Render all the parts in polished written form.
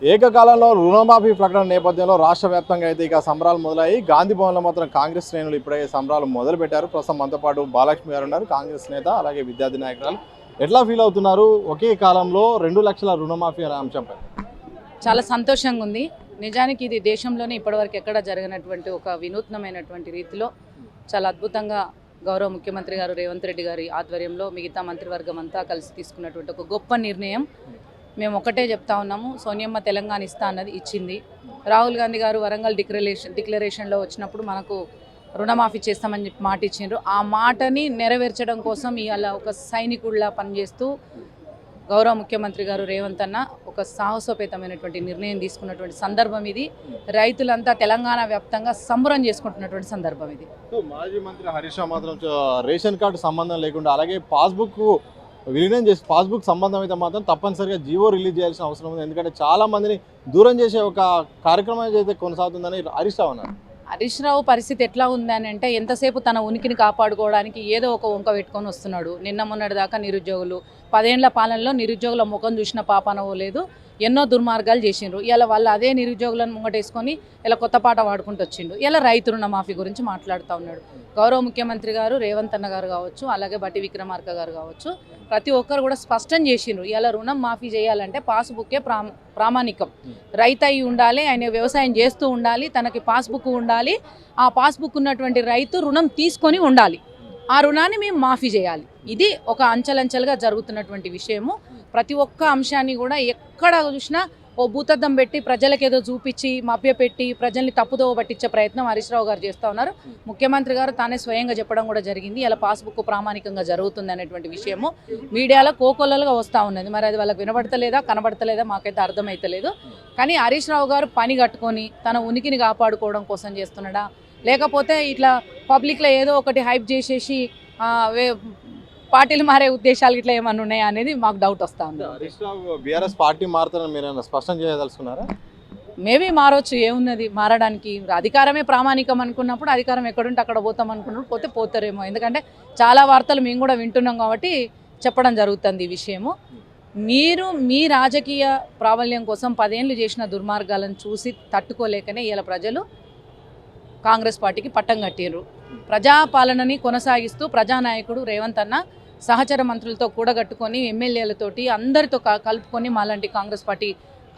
ఏకకాలంలో రుణమాఫీ ప్రకటన నేపథ్యంలో రాష్ట్ర వ్యాప్తంగా అయితే ఇక సంబరాలు మొదలయ్యి గాంధీ భవన్లో మాత్రం కాంగ్రెస్ శ్రేణులు ఇప్పుడే సంబరాలు మొదలుపెట్టారు. ప్రస్తుతం మనతో పాటు బాలలక్ష్మి గారు ఉన్నారు, కాంగ్రెస్ నేత, అలాగే విద్యార్థి నాయకురాలు. ఎట్లా ఫీల్ అవుతున్నారు ఒకే కాలంలో 2 లక్షల రుణమాఫీ అనే అంశంపై? చాలా సంతోషంగా ఉంది. నిజానికి ఇది దేశంలోనే ఇప్పటివరకు ఎక్కడ జరగనటువంటి ఒక వినూత్నమైనటువంటి రీతిలో చాలా అద్భుతంగా గౌరవ ముఖ్యమంత్రి గారు రేవంత్ రెడ్డి గారి ఆధ్వర్యంలో మిగతా మంత్రివర్గం అంతా కలిసి తీసుకున్నటువంటి ఒక గొప్ప నిర్ణయం. మేము ఒకటే చెప్తా ఉన్నాము, సోనియమ్మ తెలంగాణ ఇస్తా అన్నది ఇచ్చింది. రాహుల్ గాంధీ గారు వరంగల్ డిక్లరేషన్లో వచ్చినప్పుడు మనకు రుణమాఫీ చేస్తామని చెప్పి మాట ఇచ్చిండ్రు. ఆ మాటని నెరవేర్చడం కోసం ఇవాళ ఒక సైనికుడిలా పనిచేస్తూ గౌరవ ముఖ్యమంత్రి గారు రేవంత్ అన్న ఒక సాహసోపేతమైనటువంటి నిర్ణయం తీసుకున్నటువంటి సందర్భం ఇది. రైతులంతా తెలంగాణ వ్యాప్తంగా సంబరం చేసుకుంటున్నటువంటి సందర్భం ఇది. మాజీ మంత్రి హరీష్ రావు మాత్రం రేషన్ కార్డు సంబంధం లేకుండా అలాగే పాస్బుక్ విలీనం చేసి పాస్బుక్ సంబంధం అయితే మాత్రం తప్పనిసరిగా జీవో రిలీజ్ చేయాల్సిన అవసరం ఉంది. ఎందుకంటే చాలా మందిని దూరం చేసే ఒక కార్యక్రమం అయితే కొనసాగుతుందని హరీష్ రావు అన్నారు. హరీష్ రావు పరిస్థితి ఎట్లా ఉందని అంటే ఎంతసేపు తన ఉనికిని కాపాడుకోవడానికి ఏదో ఒక వంక పెట్టుకొని వస్తున్నాడు. నిన్న మొన్నటి దాకా నిరుద్యోగులు 10 ఏళ్ల పాలనలో నిరుద్యోగుల ముఖం చూసిన పాపానవో లేదు, ఎన్నో దుర్మార్గాలు చేసిండ్రు. ఇలా వాళ్ళు అదే నిరుద్యోగులను ముంగటేసుకొని ఇలా కొత్త పాట పాడుకుంటూ వచ్చిండు. ఇలా రైతు రుణమాఫీ గురించి మాట్లాడుతూ ఉన్నాడు. గౌరవ ముఖ్యమంత్రి గారు రేవంత్ అన్న గారు కావచ్చు, అలాగే బట్టి విక్రమార్క గారు కావచ్చు, ప్రతి ఒక్కరు కూడా స్పష్టం చేసిండ్రు. ఇలా రుణం మాఫీ చేయాలంటే పాస్బుక్కే ప్రామాణికం. రైతు అయి ఉండాలి, ఆయన వ్యవసాయం చేస్తూ ఉండాలి, తనకి పాస్బుక్ ఉండాలి. ఆ పాస్బుక్ ఉన్నటువంటి రైతు రుణం తీసుకొని ఉండాలి. ఆ రుణాన్ని మేము మాఫీ చేయాలి. ఇది ఒక అంచెలంచెలుగా జరుగుతున్నటువంటి విషయము. ప్రతి ఒక్క అంశాన్ని కూడా ఎక్కడ చూసినా ఓ భూతద్దం పెట్టి ప్రజలకు ఏదో చూపించి మభ్యపెట్టి ప్రజల్ని తప్పుదోవ పట్టించే ప్రయత్నం హరీష్ రావు గారు చేస్తూ ఉన్నారు. ముఖ్యమంత్రి గారు తానే స్వయంగా చెప్పడం కూడా జరిగింది, ఇలా పాస్బుక్ ప్రామాణికంగా జరుగుతుంది అనేటువంటి విషయము మీడియాలో కోకొల్లలుగా వస్తూ ఉన్నది. మరి అది వాళ్ళకి వినబడతలేదా కనబడతలేదా మాకైతే అర్థమైతలేదు. కానీ హరీష్ రావు గారు పని కట్టుకొని తన ఉనికిని కాపాడుకోవడం కోసం చేస్తున్నాడా, లేకపోతే ఇట్లా పబ్లిక్లో ఏదో ఒకటి హైప్ చేసేసి పార్టీలు మారే ఉద్దేశాలు ఇట్లా ఏమన్నా ఉన్నాయా అనేది మాకు డౌట్ వస్తూ ఉంది. హరీష్ రావు బీఆర్ఎస్ పార్టీ మారుతారని మీరు స్పష్టం చేయదలుచుకున్నారా? మేబీ మారవచ్చు, ఏమున్నది మారడానికి. అధికారమే ప్రామాణికం అనుకున్నప్పుడు అధికారం ఎక్కడుంటే అక్కడ పోతాం అనుకున్నప్పుడు పోతారేమో. ఎందుకంటే చాలా వార్తలు మేము కూడా వింటున్నాం కాబట్టి చెప్పడం జరుగుతుంది ఈ విషయము. మీరు మీ రాజకీయ ప్రాబల్యం కోసం 10 ఏళ్ళు చేసిన దుర్మార్గాలను చూసి తట్టుకోలేకనే ఇలా ప్రజలు కాంగ్రెస్ పార్టీకి పట్టం కట్టిర్రు. ప్రజాపాలనని కొనసాగిస్తూ ప్రజానాయకుడు రేవంత్ అన్న సహచర మంత్రులతో కూడగట్టుకొని ఎమ్మెల్యేలతోటి అందరితో కలుపుకొని మాలాంటి కాంగ్రెస్ పార్టీ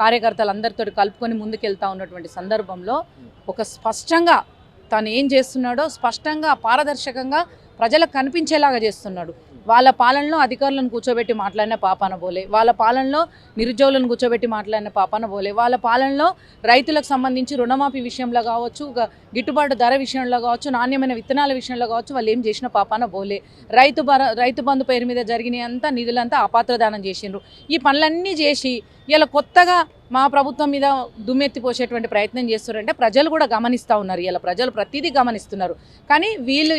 కార్యకర్తలు అందరితో కలుపుకొని ముందుకెళ్తా ఉన్నటువంటి సందర్భంలో ఒక స్పష్టంగా తను ఏం చేస్తున్నాడో స్పష్టంగా పారదర్శకంగా ప్రజలకు కనిపించేలాగా చేస్తున్నాడు. వాళ్ళ పాలనలో అధికారులను కూర్చోబెట్టి మాట్లాడిన పాపాన పోలే, వాళ్ళ పాలనలో నిరుద్యోగులను కూర్చోబెట్టి మాట్లాడిన పాపాన పోలే, వాళ్ళ పాలనలో రైతులకు సంబంధించి రుణమాఫీ విషయంలో కావచ్చు, గిట్టుబాటు ధర విషయంలో కావచ్చు, నాణ్యమైన విత్తనాల విషయంలో కావచ్చు, వాళ్ళు ఏం చేసిన పాపాన పోలే. రైతు బంధు పేరు మీద జరిగినంతా నిధులంతా అపాత్రదానం చేసిండ్రు. ఈ పనులన్నీ చేసి ఇలా కొత్తగా మా ప్రభుత్వం మీద దుమ్మెత్తి పోసేటువంటి ప్రయత్నం చేస్తున్నారంటే ప్రజలు కూడా గమనిస్తూ ఉన్నారు. ఇలా ప్రజలు ప్రతిదీ గమనిస్తున్నారు. కానీ వీళ్ళు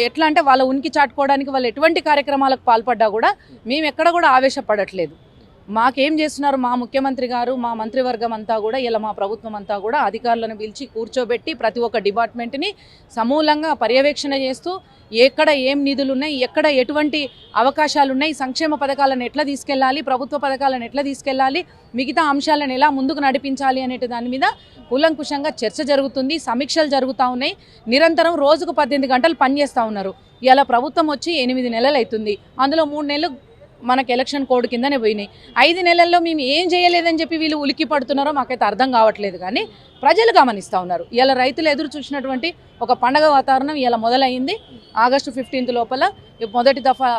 ఎట్లా అంటే వాళ్ళ ఉనికి చాటుకోవడానికి వాళ్ళు ఎటువంటి కార్యక్రమాలకు పాల్పడ్డా కూడా మేము ఎక్కడ కూడా ఆవేశపడట్లేదు. మాకేం చేస్తున్నారు మా ముఖ్యమంత్రి గారు, మా మంత్రివర్గం అంతా కూడా, ఇలా మా ప్రభుత్వం అంతా కూడా అధికారులను పిలిచి కూర్చోబెట్టి ప్రతి ఒక్క డిపార్ట్మెంట్ని సమూలంగా పర్యవేక్షణ చేస్తూ ఎక్కడ ఏం నిధులు ఉన్నాయి, ఎక్కడ ఎటువంటి అవకాశాలు ఉన్నాయి, సంక్షేమ పథకాలను ఎట్లా తీసుకెళ్ళాలి, ప్రభుత్వ పథకాలను ఎట్లా తీసుకెళ్ళాలి, మిగతా అంశాలను ఎలా ముందుకు నడిపించాలి అనే దాని మీద కూలంకుషంగా చర్చ జరుగుతుంది. సమీక్షలు జరుగుతూ ఉన్నాయి. నిరంతరం రోజుకు 18 గంటలు పనిచేస్తూ ఉన్నారు. ఇలా ప్రభుత్వం వచ్చి 8 నెలలు అవుతుంది. అందులో 3 నెలలు మనకు ఎలక్షన్ కోడ్ కిందనే పోయినాయి. 5 నెలల్లో మేము ఏం చేయలేదని చెప్పి వీళ్ళు ఉలికి పడుతున్నారో మాకైతే అర్థం కావట్లేదు. కానీ ప్రజలు గమనిస్తూ ఉన్నారు. ఇలా రైతులు ఎదురు చూసినటువంటి ఒక పండగ వాతావరణం ఇలా మొదలైంది. ఆగస్టు 15 లోపల మొదటి దఫా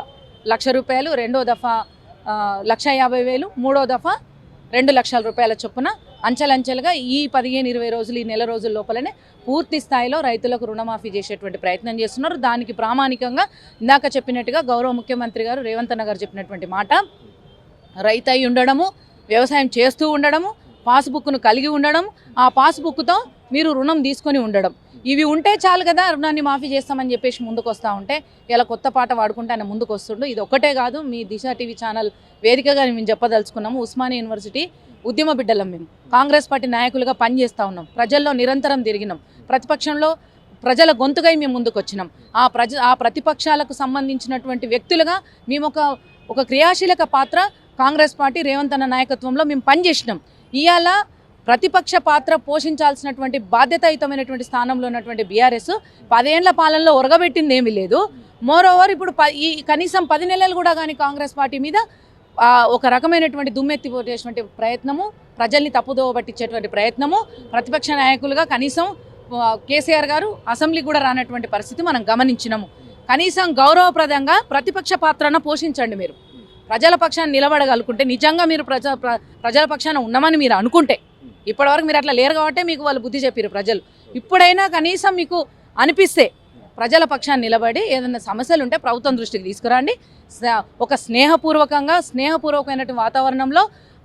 ₹1,00,000, రెండో దఫా 1,50,000, మూడో దఫా 2 లక్షల రూపాయల చొప్పున అంచెలంచెలుగా ఈ 15-20 రోజులు, ఈ నెల రోజుల లోపలనే పూర్తి స్థాయిలో రైతులకు రుణమాఫీ చేసేటువంటి ప్రయత్నం చేస్తున్నారు. దానికి ప్రామాణికంగా ఇందాక చెప్పినట్టుగా గౌరవ ముఖ్యమంత్రి గారు రేవంత్ అన్న గారు చెప్పినటువంటి మాట, రైతు అయి ఉండడము, వ్యవసాయం చేస్తూ ఉండడము, పాస్బుక్ను కలిగి ఉండడం, ఆ పాస్బుక్తో మీరు రుణం తీసుకొని ఉండడం, ఇవి ఉంటే చాలు కదా రుణాన్ని మాఫీ చేస్తామని చెప్పేసి ముందుకు వస్తూ ఉంటే ఇలా కొత్త పాట వాడుకుంటే ఆయన ముందుకు వస్తుండు. ఇది ఒక్కటే కాదు, మీ దిశ టీవీ ఛానల్ వేదికగా మేము చెప్పదలుచుకున్నాము. ఉస్మానియా యూనివర్సిటీ ఉద్యమ బిడ్డలం, మేము కాంగ్రెస్ పార్టీ నాయకులుగా పనిచేస్తూ ఉన్నాం, ప్రజల్లో నిరంతరం తిరిగినాం, ప్రతిపక్షంలో ప్రజల గొంతుగా మేము ముందుకు వచ్చినాం. ఆ ప్రతిపక్షాలకు సంబంధించినటువంటి వ్యక్తులుగా మేము ఒక క్రియాశీలక పాత్ర కాంగ్రెస్ పార్టీ రేవంత్ అన్న నాయకత్వంలో మేము పనిచేసినాం. ఇవాళ ప్రతిపక్ష పాత్ర పోషించాల్సినటువంటి బాధ్యతాయుతమైనటువంటి స్థానంలో ఉన్నటువంటి బీఆర్ఎస్ 10 ఏళ్ల పాలనలో ఒరగబెట్టింది ఏమీ లేదు. మోరోవర్ ఇప్పుడు ఈ కనీసం 10 నెలలు కూడా కానీ కాంగ్రెస్ పార్టీ మీద ఒక రకమైనటువంటి దుమ్మెత్తి పోటేటువంటి ప్రయత్నము, ప్రజల్ని తప్పుదోవ పట్టించేటువంటి ప్రయత్నము, ప్రతిపక్ష నాయకులుగా కనీసం కేసీఆర్ గారు అసెంబ్లీకి కూడా రానటువంటి పరిస్థితి మనం గమనించినాము. కనీసం గౌరవప్రదంగా ప్రతిపక్ష పాత్రను పోషించండి. మీరు ప్రజల పక్షాన్ని నిలబడగలుగుకుంటే, నిజంగా మీరు ప్రజల పక్షాన ఉన్నామని మీరు అనుకుంటే, ఇప్పటివరకు మీరు అట్లా లేరు కాబట్టి మీకు వాళ్ళు బుద్ధి చెప్పారు ప్రజలు. ఇప్పుడైనా కనీసం మీకు అనిపిస్తే ప్రజల పక్షాన్ని నిలబడి ఏదైనా సమస్యలు ఉంటే ప్రభుత్వం దృష్టికి తీసుకురండి. ఒక స్నేహపూర్వకమైనటువంటి వాతావరణంలో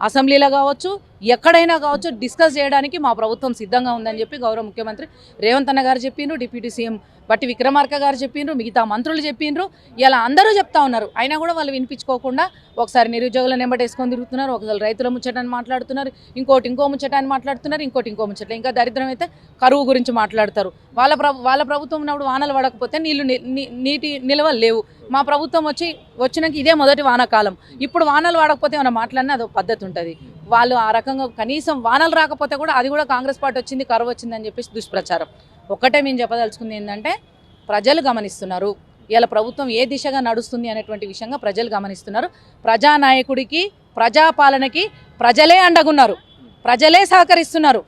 అసెంబ్లీలో కావచ్చు, ఎక్కడైనా కావచ్చు, డిస్కస్ చేయడానికి మా ప్రభుత్వం సిద్ధంగా ఉందని చెప్పి గౌరవ ముఖ్యమంత్రి రేవంత్ అన్న గారు చెప్పిండ్రు, డిప్యూటీ సీఎం బట్టి విక్రమార్క గారు చెప్పిండ్రు, మిగతా మంత్రులు చెప్పిండ్రు. ఇలా అందరూ చెప్తా ఉన్నారు. అయినా కూడా వాళ్ళు వినిపించుకోకుండా ఒకసారి నిరుద్యోగులను ఎంబటేసుకొని తిరుగుతున్నారు, ఒకసారి రైతుల ముచ్చటని మాట్లాడుతున్నారు, ఇంకో ముచ్చటాన్ని మాట్లాడుతున్నారు, ఇంకో ముచ్చట. ఇంకా దరిద్రం అయితే కరువు గురించి మాట్లాడతారు. వాళ్ళ ప్రభుత్వం ఉన్నప్పుడు వానలు పడకపోతే నీటి నిల్వలు లేవు. మా ప్రభుత్వం వచ్చినాక ఇదే మొదటి వానాకాలం. ఇప్పుడు వానలు పడకపోతే ఏమైనా మాట్లాడినా అదొక పద్ధతి ఉంటుంది. వాళ్ళు ఆ రకంగా కనీసం వానలు రాకపోతే కూడా అది కూడా కాంగ్రెస్ పార్టీ వచ్చింది, కరువు వచ్చిందని చెప్పేసి దుష్ప్రచారం. ఒక్కటే మేము చెప్పదలుచుకుంది ఏంటంటే, ప్రజలు గమనిస్తున్నారు ఇలా ప్రభుత్వం ఏ దిశగా నడుస్తుంది అనేటువంటి విషయంగా ప్రజలు గమనిస్తున్నారు. ప్రజానాయకుడికి, ప్రజాపాలనకి ప్రజలే అండగున్నారు, ప్రజలే సహకరిస్తున్నారు.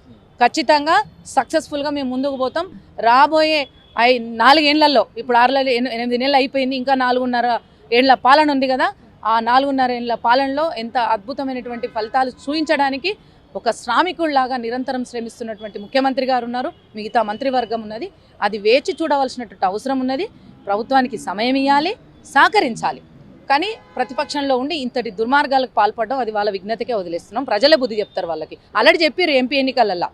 ఖచ్చితంగా సక్సెస్ఫుల్గా మేము ముందుకు పోతాం. రాబోయే 4 ఏళ్లలో, ఇప్పుడు 8 నెలలు అయిపోయింది, ఇంకా 4.5 ఏళ్ల పాలన ఉంది కదా. ఆ 4.5 ఏళ్ల పాలనలో ఎంత అద్భుతమైనటువంటి ఫలితాలు చూపించడానికి ఒక శ్రామికుల్లాగా నిరంతరం శ్రమిస్తున్నటువంటి ముఖ్యమంత్రి గారు ఉన్నారు, మిగతా మంత్రివర్గం ఉన్నది. అది వేచి చూడవలసినటువంటి అవసరం ఉన్నది. ప్రభుత్వానికి సమయం ఇవ్వాలి, సహకరించాలి. కానీ ప్రతిపక్షంలో ఉండి ఇంతటి దుర్మార్గాలకు పాల్పడడం అది వాళ్ళ విఘ్నతకే వదిలేస్తున్నాం. ప్రజలే బుద్ధి చెప్తారు వాళ్ళకి. ఆల్రెడీ చెప్పారు ఎంపీ ఎన్నికలల్లో,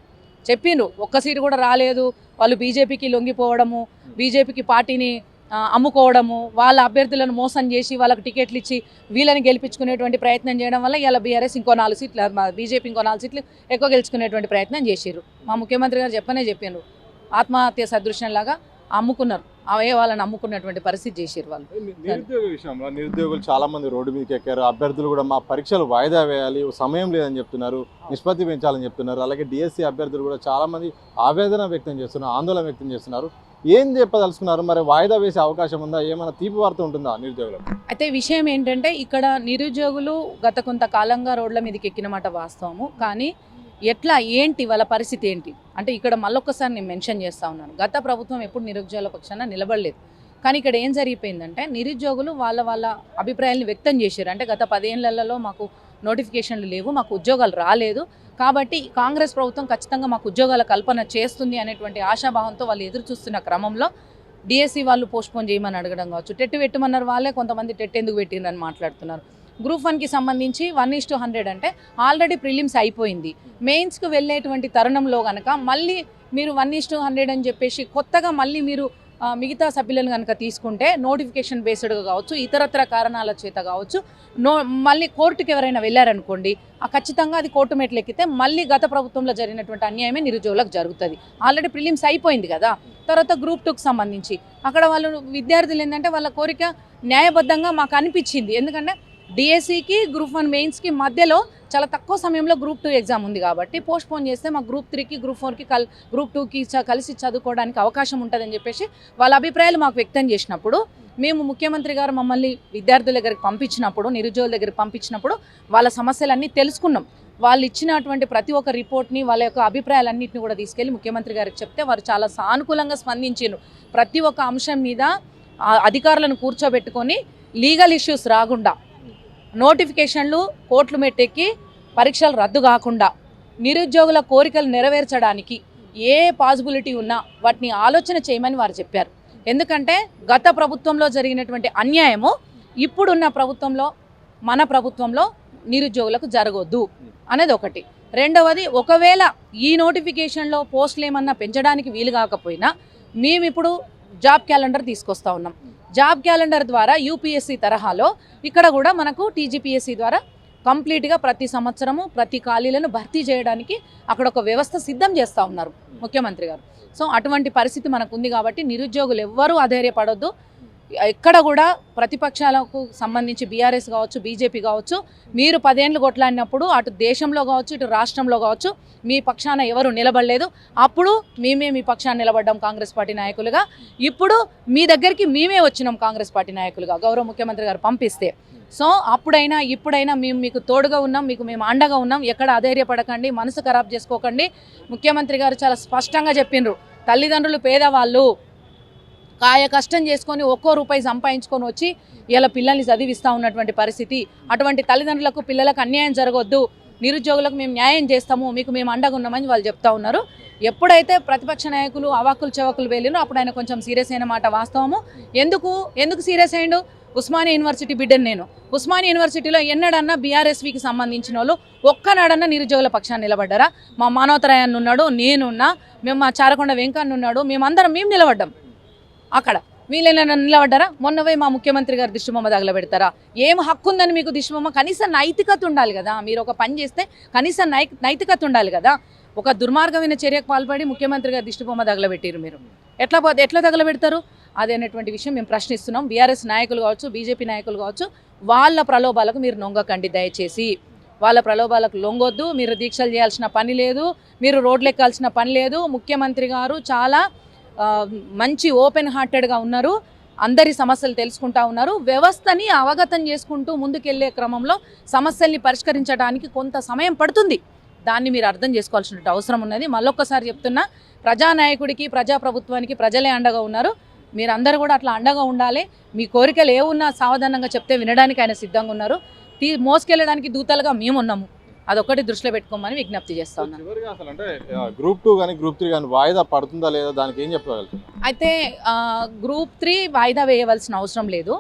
చెప్పిండ్రు ఒక్క సీటు కూడా రాలేదు. వాళ్ళు బీజేపీకి లొంగిపోవడము, బీజేపీకి పార్టీని అమ్ముకోవడము, వాళ్ళ అభ్యర్థులను మోసం చేసి వాళ్ళకి టికెట్లు ఇచ్చి వీళ్ళని గెలిపించుకునేటువంటి ప్రయత్నం చేయడం వల్ల ఇలా బీఆర్ఎస్ ఇంకో 4 సీట్లు, బీజేపీ ఇంకో 4 సీట్లు ఎక్కువ గెలుచుకునేటువంటి ప్రయత్నం చేసిర్రు. మా ముఖ్యమంత్రి గారు చెప్పారు, ఆత్మహత్య సదృశ్యంలాగా అమ్ముకున్నారు, అవే వాళ్ళని అమ్ముకున్నటువంటి పరిస్థితి చేసిర్రు వాళ్ళు. నిరుద్యోగ విషయంలో నిరుద్యోగులు చాలా మంది రోడ్డు మీదకి ఎక్కారు. అభ్యర్థులు కూడా మా పరీక్షలు వాయిదా వేయాలి, సమయం లేదని చెప్తున్నారు, నిష్పత్తి పెంచాలని చెప్తున్నారు. అలాగే డిఎస్సి అభ్యర్థులు కూడా చాలా మంది ఆవేదన వ్యక్తం చేస్తున్నారు, ఆందోళన వ్యక్తం చేస్తున్నారు. ఏం చెప్పదలుచుకున్నారు? మరి వాయిదా వేసే అవకాశం ఉందా? ఏమైనా తీపి వార్త ఉంటుందా నిరుద్యోగులకు? అయితే విషయం ఏంటంటే, ఇక్కడ నిరుద్యోగులు గత కొంతకాలంగా రోడ్ల మీదకి ఎక్కినమాట వాస్తవము. కానీ ఎట్లా, ఏంటి వాళ్ళ పరిస్థితి ఏంటి అంటే, ఇక్కడ మళ్ళొక్కసారి నేను మెన్షన్ చేస్తూ ఉన్నాను, గత ప్రభుత్వం ఎప్పుడు నిరుద్యోగుల పక్షాన నిలబడలేదు. కానీ ఇక్కడ ఏం జరిగిపోయిందంటే, నిరుద్యోగులు వాళ్ళ అభిప్రాయాలను వ్యక్తం చేశారు. అంటే గత 10 ఏళ్లలో మాకు నోటిఫికేషన్లు లేవు, మాకు ఉద్యోగాలు రాలేదు, కాబట్టి కాంగ్రెస్ ప్రభుత్వం ఖచ్చితంగా మాకు ఉద్యోగాల కల్పన చేస్తుంది అనేటువంటి ఆశాభావంతో వాళ్ళు ఎదురు చూస్తున్న క్రమంలో డిఎస్సి వాళ్ళు పోస్ట్పోన్ చేయమని అడగడం కావచ్చు, టెట్ పెట్టమన్నారు వాళ్ళే, కొంతమంది టెట్ ఎందుకు పెట్టిందని మాట్లాడుతున్నారు. గ్రూప్ 1కి సంబంధించి 1:100 అంటే ఆల్రెడీ ప్రిలిమ్స్ అయిపోయింది. మెయిన్స్కి వెళ్ళేటువంటి తరుణంలో కనుక మళ్ళీ మీరు 1:100 అని చెప్పేసి కొత్తగా మళ్ళీ మీరు మిగతా సభ్యులను కనుక తీసుకుంటే, నోటిఫికేషన్ బేస్డ్గా కావచ్చు, ఇతరత్ర కారణాల చేత కావచ్చు, మళ్ళీ కోర్టుకి ఎవరైనా వెళ్ళారనుకోండి, ఖచ్చితంగా అది కోర్టు మెట్లు ఎక్కితే మళ్ళీ గత ప్రభుత్వంలో జరిగినటువంటి అన్యాయమే నిరుద్యోగులకు జరుగుతుంది. ఆల్రెడీ ప్రిలిమ్స్ అయిపోయింది కదా. తర్వాత గ్రూప్ 2కి సంబంధించి అక్కడ వాళ్ళు విద్యార్థులు ఏంటంటే, వాళ్ళ కోరిక న్యాయబద్ధంగా మాకు అనిపించింది. ఎందుకంటే డిఎస్సికి గ్రూప్ 1 మెయిన్స్కి మధ్యలో చాలా తక్కువ సమయంలో గ్రూప్ 2 ఎగ్జామ్ ఉంది కాబట్టి పోస్ట్పోన్ చేస్తే మాకు గ్రూప్ 3కి, గ్రూప్ 4కి, గ్రూప్ 2కి కలిసి చదువుకోవడానికి అవకాశం ఉంటుందని చెప్పేసి వాళ్ళ అభిప్రాయాలు మాకు వ్యక్తం చేసినప్పుడు, మేము ముఖ్యమంత్రి గారు మమ్మల్ని విద్యార్థుల దగ్గరికి పంపించినప్పుడు, నిరుద్యోగుల దగ్గరికి పంపించినప్పుడు వాళ్ళ సమస్యలన్నీ తెలుసుకున్నాం. వాళ్ళు ఇచ్చినటువంటి ప్రతి ఒక్క రిపోర్ట్ని, వాళ్ళ యొక్క అభిప్రాయాలన్నింటినీ కూడా తీసుకెళ్ళి ముఖ్యమంత్రి గారికి చెప్తే వారు చాలా సానుకూలంగా స్పందించారు. ప్రతి ఒక్క అంశం మీద అధికారులను కూర్చోబెట్టుకొని లీగల్ ఇష్యూస్ రాకుండా, నోటిఫికేషన్లు కోర్టులు మెట్టెక్కి పరీక్షలు రద్దు కాకుండా, నిరుద్యోగుల కోరికలు నెరవేర్చడానికి ఏ పాసిబిలిటీ ఉన్నా వాటిని ఆలోచన చేయమని వారు చెప్పారు. ఎందుకంటే గత ప్రభుత్వంలో జరిగినటువంటి అన్యాయము ఇప్పుడున్న ప్రభుత్వంలో, మన ప్రభుత్వంలో నిరుద్యోగులకు జరగొద్దు అనేది ఒకటి. రెండవది, ఒకవేళ ఈ నోటిఫికేషన్లో పోస్టులు ఏమన్నా పెంచడానికి వీలు కాకపోయినా మేము ఇప్పుడు జాబ్ క్యాలెండర్ తీసుకొస్తా ఉన్నాం. జాబ్ క్యాలెండర్ ద్వారా యూపీఎస్సీ తరహాలో ఇక్కడ కూడా మనకు టీజీపీఎస్సీ ద్వారా కంప్లీట్గా ప్రతి సంవత్సరము ప్రతి ఖాళీలను భర్తీ చేయడానికి అక్కడ ఒక వ్యవస్థ సిద్ధం చేస్తూ ఉన్నారు ముఖ్యమంత్రి గారు. సో అటువంటి పరిస్థితి మనకు ఉంది కాబట్టి నిరుద్యోగులు ఎవ్వరూ అధైర్యపడొద్దు. ఎక్కడ కూడా ప్రతిపక్షాలకు సంబంధించి బీఆర్ఎస్ కావచ్చు, బీజేపీ కావచ్చు, మీరు 10 ఏళ్ళు కొట్లాడినప్పుడు అటు దేశంలో కావచ్చు, ఇటు రాష్ట్రంలో కావచ్చు మీ పక్షాన ఎవరు నిలబడలేదు. అప్పుడు మేమే మీ పక్షాన నిలబడ్డాం కాంగ్రెస్ పార్టీ నాయకులుగా. ఇప్పుడు మీ దగ్గరికి మేమే వచ్చినాం కాంగ్రెస్ పార్టీ నాయకులుగా, గౌరవ ముఖ్యమంత్రి గారు పంపిస్తే. సో అప్పుడైనా ఇప్పుడైనా మేము మీకు తోడుగా ఉన్నాం, మేము అండగా ఉన్నాం. ఎక్కడ అధైర్యపడకండి, మనసు ఖరాబ్ చేసుకోకండి. ముఖ్యమంత్రి గారు చాలా స్పష్టంగా చెప్పిండ్రు, తల్లిదండ్రులు పేదవాళ్ళు కాయ కష్టం చేసుకొని ఒక్కో రూపాయి సంపాదించుకొని వచ్చి ఇలా పిల్లల్ని చదివిస్తూ ఉన్నటువంటి పరిస్థితి. అటువంటి తల్లిదండ్రులకు పిల్లలకు అన్యాయం జరగొద్దు, నిరుద్యోగులకు మేము న్యాయం చేస్తాము, మేము అండగా ఉన్నామని వాళ్ళు చెప్తా ఉన్నారు. ఎప్పుడైతే ప్రతిపక్ష నాయకులు అవాకులు చవాకులు వెళ్ళినో అప్పుడు ఆయన కొంచెం సీరియస్ అయిన మాట వాస్తవము. ఎందుకు సీరియస్ అయ్యిండు? ఉస్మానియా యూనివర్సిటీ బిడ్డను నేను. ఉస్మానియా యూనివర్సిటీలో ఎన్నడన్నా బీఆర్ఎస్వికి సంబంధించిన వాళ్ళు ఒక్కనాడన్నా నిరుద్యోగుల పక్షాన్ని నిలబడ్డారా? మా మానవతరాయాన్ని ఉన్నాడు, నేనున్నా, మా చారకొండ వెంకన్న ఉన్నాడు, మేము నిలబడ్డాం. అక్కడ వీళ్ళైనా నిలబడ్డారా? మొన్నవే మా ముఖ్యమంత్రి గారు దిష్టిబొమ్మ తగలబెడతారా? ఏం హక్కు ఉందని మీకు దిష్టిబొమ్మ? కనీసం నైతికత ఉండాలి కదా. మీరు ఒక పని చేస్తే కనీసం నైతికత ఉండాలి కదా. ఒక దుర్మార్గమైన చర్యకు పాల్పడి ముఖ్యమంత్రి గారు దిష్టిబొమ్మ తగలబెట్టారు. మీరు ఎట్లా తగలబెడతారు? అదేనటువంటి విషయం మేము ప్రశ్నిస్తున్నాం. బీఆర్ఎస్ నాయకులు కావచ్చు, బీజేపీ నాయకులు కావచ్చు, వాళ్ళ ప్రలోభాలకు మీరు లొంగకండి దయచేసి. వాళ్ళ ప్రలోభాలకు లొంగొద్దు. మీరు దీక్షలు చేయాల్సిన పని లేదు, మీరు రోడ్లు ఎక్కాల్సిన పని లేదు. ముఖ్యమంత్రి గారు చాలా మంచి ఓపెన్ హార్టెడ్గా ఉన్నారు, అందరి సమస్యలు తెలుసుకుంటా ఉన్నారు. వ్యవస్థని అవగతం చేసుకుంటూ ముందుకెళ్లే క్రమంలో సమస్యల్ని పరిష్కరించడానికి కొంత సమయం పడుతుంది. దాన్ని మీరు అర్థం చేసుకోవాల్సిన అవసరం ఉన్నది. మళ్ళొక్కసారి చెప్తున్నా, ప్రజానాయకుడికి, ప్రజాప్రభుత్వానికి ప్రజలే అండగా ఉన్నారు. మీరందరూ కూడా అట్లా అండగా ఉండాలి. మీ కోరికలు ఏమున్నా సావధానంగా చెప్తే వినడానికి ఆయన సిద్ధంగా ఉన్నారు. మోసుకెళ్ళడానికి దూతలుగా మేమున్నాము. అదొకటి దృష్టిలో పెట్టుకోమని విజ్ఞప్తి చేస్తా ఉన్నాను. చివరిగా అసలు అంటే గ్రూప్ 2 కానీ గ్రూప్ 3 కానీ వాయిదా పడుతుందా లేదా, దానికి ఏం చెప్పగలుగుతారు? అయితే గ్రూప్ 3 వాయిదా వేయవలసిన అవసరం లేదు.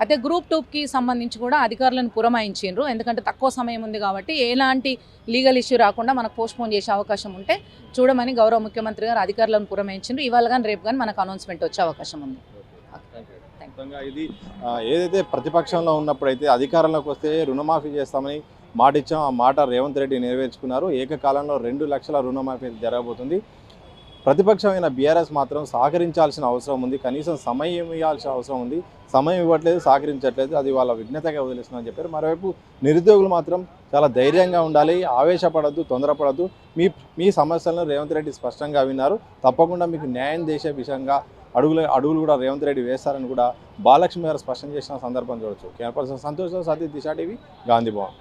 అయితే గ్రూప్ 2కి సంబంధించి కూడా అధికారులను పురమాయించారు. ఎందుకంటే తక్కువ సమయం ఉంది కాబట్టి ఎలాంటి లీగల్ ఇష్యూ రాకుండా మనకు పోస్ట్పోన్ చేసే అవకాశం ఉంటే చూడమని గౌరవ ముఖ్యమంత్రి గారు అధికారులను పురమాయించారు. ఇవాళ కానీ రేపు కానీ మనకు అనౌన్స్మెంట్ వచ్చే అవకాశం ఉంది. ఇది ఏదైతే ప్రతిపక్షంలో ఉన్నప్పుడైతే అధికారంలోకి వస్తే రుణమాఫీ చేస్తామని మాట ఇచ్చాం. ఆ మాట రేవంత్ రెడ్డి నెరవేర్చుకున్నారు. ఏకకాలంలో 2 లక్షల రుణమాఫీ జరగబోతుంది. ప్రతిపక్షమైన బీఆర్ఎస్ మాత్రం సహకరించాల్సిన అవసరం ఉంది, కనీసం సమయం ఇవ్వాల్సిన అవసరం ఉంది. సమయం ఇవ్వట్లేదు, సహకరించట్లేదు. అది వాళ్ళ విఘ్నతగా వదిలేస్తుందని చెప్పారు. మరోవైపు నిరుద్యోగులు మాత్రం చాలా ధైర్యంగా ఉండాలి, ఆవేశపడద్దు, తొందరపడద్దు. మీ సమస్యలను రేవంత్ రెడ్డి స్పష్టంగా విన్నారు. తప్పకుండా మీకు న్యాయం చేసే విషయంగా అడుగులు కూడా రేవంత్ రెడ్డి వేస్తారని కూడా బాలలక్ష్మి గారు స్పష్టం చేసిన సందర్భం చూడొచ్చు. కెమెరా పర్సన్ సంతోష్, సతీష్, దిశ టీవీ, గాంధీ భవన్.